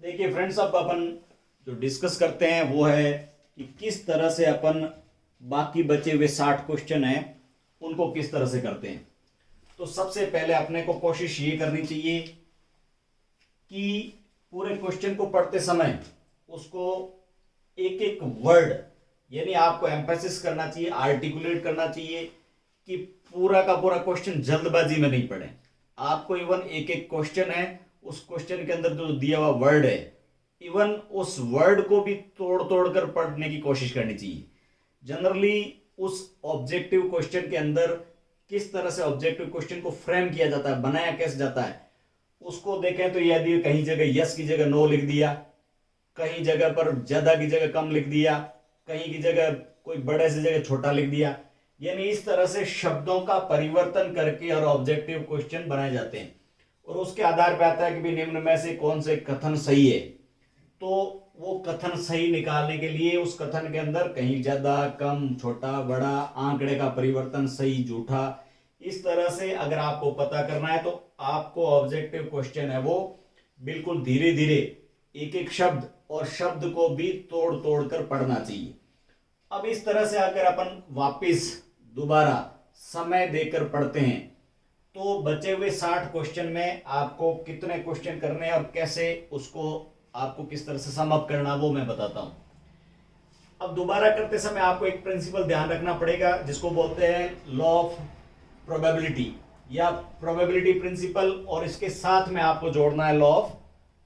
देखिए फ्रेंड्स, अब अपन जो डिस्कस करते हैं वो है कि किस तरह से अपन बाकी बचे हुए 60 क्वेश्चन हैं उनको किस तरह से करते हैं। तो सबसे पहले अपने को कोशिश ये करनी चाहिए कि पूरे क्वेश्चन को पढ़ते समय उसको एक एक वर्ड यानी आपको एम्फेसिस करना चाहिए, आर्टिकुलेट करना चाहिए कि पूरा का पूरा क्वेश्चन जल्दबाजी में नहीं पढ़े। आपको इवन एक एक क्वेश्चन है, उस क्वेश्चन के अंदर जो दिया हुआ वर्ड है, इवन उस वर्ड को भी तोड़ तोड़ कर पढ़ने की कोशिश करनी चाहिए। जनरली उस ऑब्जेक्टिव क्वेश्चन के अंदर किस तरह से ऑब्जेक्टिव क्वेश्चन को फ्रेम किया जाता है, बनाया कैसे जाता है, उसको देखें तो यदि कहीं जगह यस की जगह नो लिख दिया, कहीं जगह पर ज्यादा की जगह कम लिख दिया, कहीं की जगह कोई बड़े से जगह छोटा लिख दिया, यानी इस तरह से शब्दों का परिवर्तन करके और ऑब्जेक्टिव क्वेश्चन बनाए जाते हैं। और उसके आधार पर आता है कि भी निम्न में से कौन से कथन सही है। तो वो कथन सही निकालने के लिए उस कथन के अंदर कहीं ज्यादा कम छोटा बड़ा आंकड़े का परिवर्तन सही झूठा, इस तरह से अगर आपको पता करना है तो आपको ऑब्जेक्टिव क्वेश्चन है वो बिल्कुल धीरे धीरे एक एक शब्द और शब्द को भी तोड़ तोड़ कर पढ़ना चाहिए। अब इस तरह से अगर अपन वापिस दोबारा समय देकर पढ़ते हैं तो बचे हुए 60 क्वेश्चन में आपको कितने क्वेश्चन करने हैं और कैसे उसको आपको किस तरह से सम अप करना वो मैं बताता हूं। अब दोबारा करते समय आपको एक प्रिंसिपल ध्यान रखना पड़ेगा जिसको बोलते हैं लॉ ऑफ प्रोबेबिलिटी या प्रोबेबिलिटी प्रिंसिपल, और इसके साथ में आपको जोड़ना है लॉ ऑफ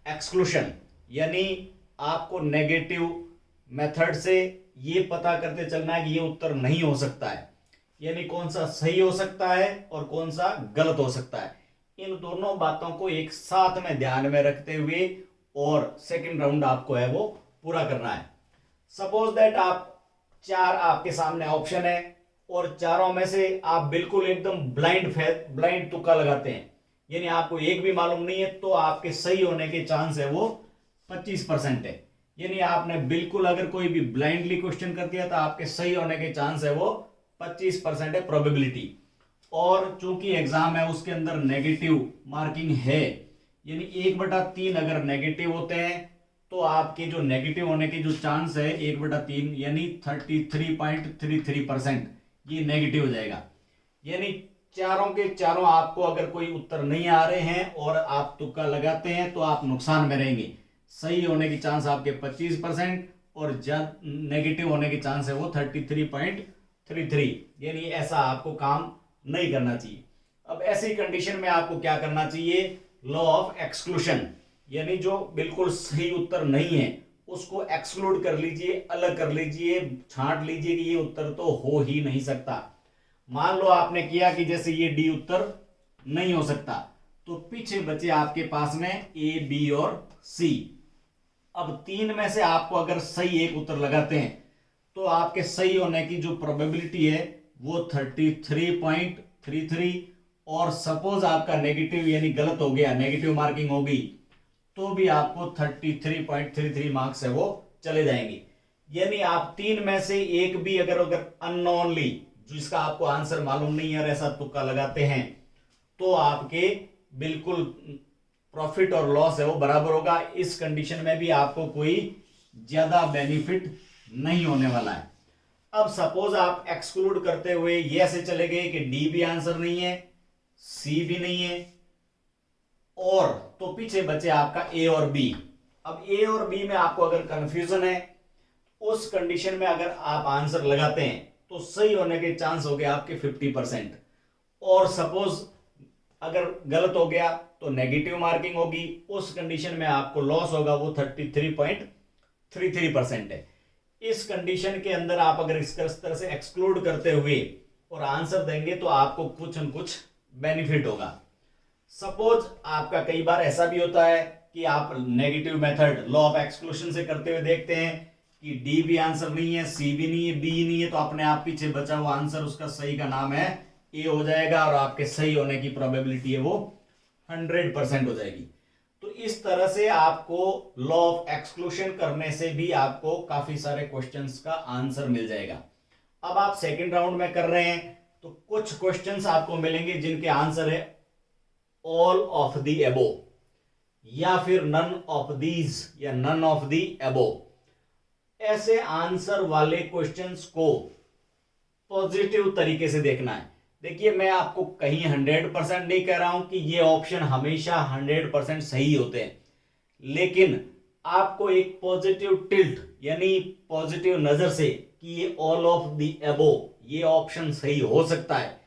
एक्सक्लूशन, यानी आपको नेगेटिव मेथड से ये पता करते चलना है कि ये उत्तर नहीं हो सकता है, यानी कौन सा सही हो सकता है और कौन सा गलत हो सकता है। इन दोनों बातों को एक साथ में ध्यान में रखते हुए और सेकंड राउंड आपको है वो पूरा करना है। सपोज दैट आप चार आपके सामने ऑप्शन है और चारों में से आप बिल्कुल एकदम ब्लाइंड तुक्का लगाते हैं, यानी आपको एक भी मालूम नहीं है, तो आपके सही होने के चांस है वो 25% है। यानी आपने बिल्कुल अगर कोई भी ब्लाइंडली क्वेश्चन कर दिया तो आपके सही होने के चांस है वो 25% है प्रोबेबिलिटी। और चूंकि एग्जाम है उसके अंदर नेगेटिव मार्किंग है, यानी 1/3 अगर नेगेटिव होते हैं तो आपके जो नेगेटिव होने के जो चांस है 1/3 यानी 33.33% ये नेगेटिव हो जाएगा। यानी चारों के चारों आपको अगर कोई उत्तर नहीं आ रहे हैं और आप तुक्का लगाते हैं तो आप नुकसान में रहेंगे। सही होने की चांस आपके 25% और नेगेटिव होने की चांस है वो 33.33, यानी ऐसा आपको काम नहीं करना चाहिए। अब ऐसी कंडीशन में आपको क्या करना चाहिए, लॉ ऑफ एक्सक्लूशन, यानी जो बिल्कुल सही उत्तर नहीं है उसको एक्सक्लूड कर लीजिए, अलग कर लीजिए, छांट लीजिए कि ये उत्तर तो हो ही नहीं सकता। मान लो आपने किया कि जैसे ये डी उत्तर नहीं हो सकता, तो पीछे बचे आपके पास में ए बी और सी। अब तीन में से आपको अगर सही एक उत्तर लगाते हैं तो आपके सही होने की जो प्रोबेबिलिटी है वो 33.33, और सपोज आपका नेगेटिव यानी गलत हो गया, नेगेटिव मार्किंग हो गई, तो भी आपको 33.33 मार्क्स है वो चले जाएंगे। यानी आप तीन में से एक भी अगर अननोनली जिसका आपको आंसर मालूम नहीं है और ऐसा तुक्का लगाते हैं तो आपके बिल्कुल प्रॉफिट और लॉस है वो बराबर होगा। इस कंडीशन में भी आपको कोई ज्यादा बेनिफिट नहीं होने वाला है। अब सपोज आप एक्सक्लूड करते हुए ये ऐसे चले गए कि डी भी आंसर नहीं है, सी भी नहीं है, और तो पीछे बचे आपका ए और बी। अब ए और बी में आपको अगर कंफ्यूजन है, उस कंडीशन में अगर आप आंसर लगाते हैं तो सही होने के चांस हो गए आपके 50%, और सपोज अगर गलत हो गया तो नेगेटिव मार्किंग होगी, उस कंडीशन में आपको लॉस होगा वो 33.33% है। इस कंडीशन के अंदर आप अगर इस तरह से एक्सक्लूड करते हुए और आंसर देंगे तो आपको कुछ न कुछ बेनिफिट होगा। सपोज आपका कई बार ऐसा भी होता है कि आप negative method law of exclusion से करते हुए देखते हैं कि डी भी आंसर नहीं है, सी भी नहीं है, बी नहीं है, तो अपने आप पीछे बचा हुआ आंसर उसका सही का नाम है ए हो जाएगा और आपके सही होने की प्रोबेबिलिटी है वो 100% हो जाएगी। तो इस तरह से आपको लॉ ऑफ एक्सक्लूशन करने से भी आपको काफी सारे क्वेश्चंस का आंसर मिल जाएगा। अब आप सेकंड राउंड में कर रहे हैं तो कुछ क्वेश्चंस आपको मिलेंगे जिनके आंसर है ऑल ऑफ द एबो, या फिर नन ऑफ दीज या नन ऑफ दी अबोव, ऐसे आंसर वाले क्वेश्चंस को पॉजिटिव तरीके से देखना है। देखिए, मैं आपको कहीं 100% नहीं कह रहा हूं कि ये ऑप्शन हमेशा 100% सही होते हैं, लेकिन आपको एक पॉजिटिव टिल्ट यानी पॉजिटिव नजर से कि ये ऑल ऑफ दी अबोव, ये ऑप्शन सही हो सकता है,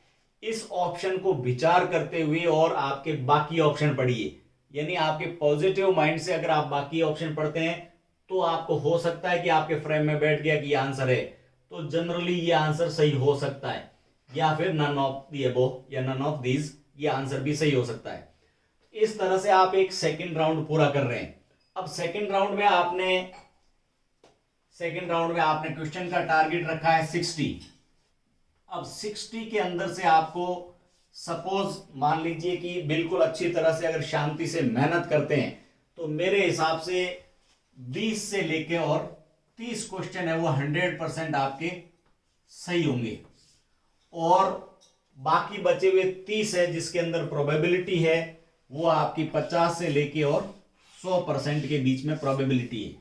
इस ऑप्शन को विचार करते हुए और आपके बाकी ऑप्शन पढ़िए। यानी आपके पॉजिटिव माइंड से अगर आप बाकी ऑप्शन पढ़ते हैं तो आपको हो सकता है कि आपके फ्रेम में बैठ गया कि ये आंसर है, तो जनरली ये आंसर सही हो सकता है, या फिर नन ऑफ दी अबोव या नन ऑफ दीज, ये आंसर भी सही हो सकता है। इस तरह से आप एक सेकंड राउंड पूरा कर रहे हैं। अब सेकंड राउंड में आपने क्वेश्चन का टारगेट रखा है 60। अब 60 के अंदर से आपको सपोज मान लीजिए कि बिल्कुल अच्छी तरह से अगर शांति से मेहनत करते हैं तो मेरे हिसाब से 20 से लेके और 30 क्वेश्चन है वो 100% आपके सही होंगे, और बाकी बचे हुए 30 है जिसके अंदर प्रोबेबिलिटी है वो आपकी 50 से लेके और 100% के बीच में प्रोबेबिलिटी है।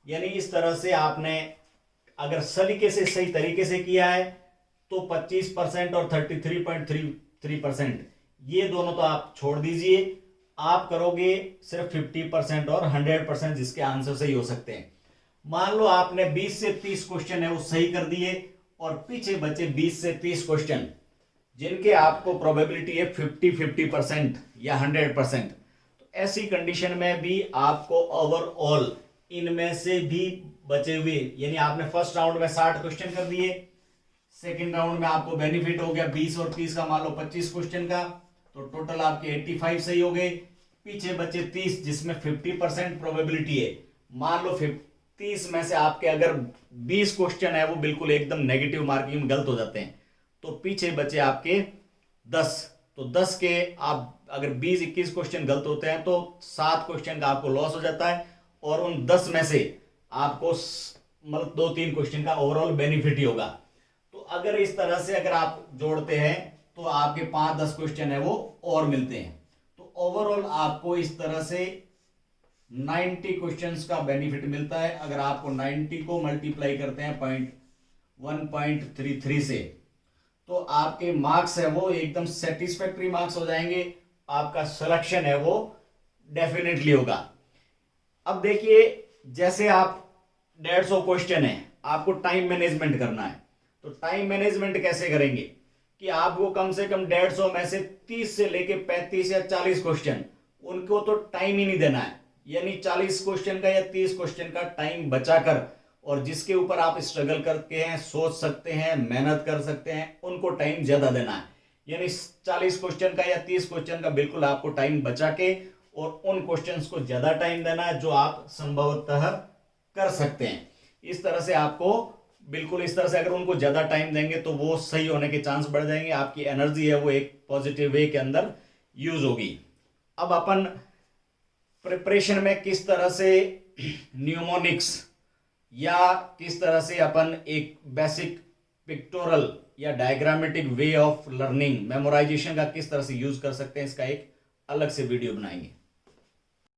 यानी इस तरह से आपने अगर सलीके से सही तरीके से किया है तो 25% और 33.33%, ये दोनों तो आप छोड़ दीजिए, आप करोगे सिर्फ 50% और 100% जिसके आंसर सही हो सकते हैं। मान लो आपने 20 से 30 क्वेश्चन है वो सही कर दिए और पीछे बचे 20 से 30 क्वेश्चन जिनके आपको प्रोबेबिलिटी है 50% या 100%। तो ऐसी कंडीशन में भी आपको ओवरऑल इनमें से भी बचे हुए, यानी आपने फर्स्ट राउंड में 60 क्वेश्चन कर दिए, सेकेंड राउंड में आपको बेनिफिट हो गया 20 और 30 का, मान लो 25 क्वेश्चन का, तो टोटल आपके 85 सही हो गए। पीछे बचे 30 जिसमें 50% प्रोबेबिलिटी है, मान लो 30 में से आपके अगर 20 क्वेश्चन है वो बिल्कुल एकदम नेगेटिव मार्किंग में गलत हो जाते हैं, तो पीछे बचे आपके 10, तो 10 के आप अगर 20-21 क्वेश्चन गलत होते हैं तो 7 क्वेश्चन का आपको लॉस हो जाता है, और उन 10 में से आपको मतलब 2-3 क्वेश्चन का ओवरऑल बेनिफिट ही होगा। तो अगर इस तरह से अगर आप जोड़ते हैं तो आपके 5-10 क्वेश्चन है वो और मिलते हैं, तो ओवरऑल आपको इस तरह से 90 क्वेश्चंस का बेनिफिट मिलता है। अगर आपको 90 को मल्टीप्लाई करते हैं 1.33 से, तो आपके मार्क्स है वो एकदम सेटिस्फैक्टरी मार्क्स हो जाएंगे, आपका सिलेक्शन है वो डेफिनेटली होगा। अब देखिए, जैसे आप 150 क्वेश्चन है, आपको टाइम मैनेजमेंट करना है, तो टाइम मैनेजमेंट कैसे करेंगे कि आपको कम से कम 150 में से 30 से लेके 35 या 40 क्वेश्चन उनको तो टाइम ही नहीं देना है, यानी 40 क्वेश्चन का या 30 क्वेश्चन का टाइम बचाकर, और जिसके ऊपर आप स्ट्रगल करके हैं, सोच सकते हैं, मेहनत कर सकते हैं, उनको टाइम ज्यादा देना है। यानी 40 क्वेश्चन का या 30 क्वेश्चन का बिल्कुल आपको टाइम बचा के और उन क्वेश्चंस को ज्यादा टाइम देना है जो आप संभवतः कर सकते हैं। इस तरह से आपको बिल्कुल इस तरह से अगर उनको ज्यादा टाइम देंगे तो वो सही होने के चांस बढ़ जाएंगे, आपकी एनर्जी है वो एक पॉजिटिव वे के अंदर यूज होगी। अब अपन प्रिपरेशन में किस तरह से न्यूमोनिक्स या किस तरह से अपन एक बेसिक पिक्टोरल या diagrammatic way of learning memorisation का किस तरह से यूज कर सकते हैं, इसका एक अलग से वीडियो बनाएंगे।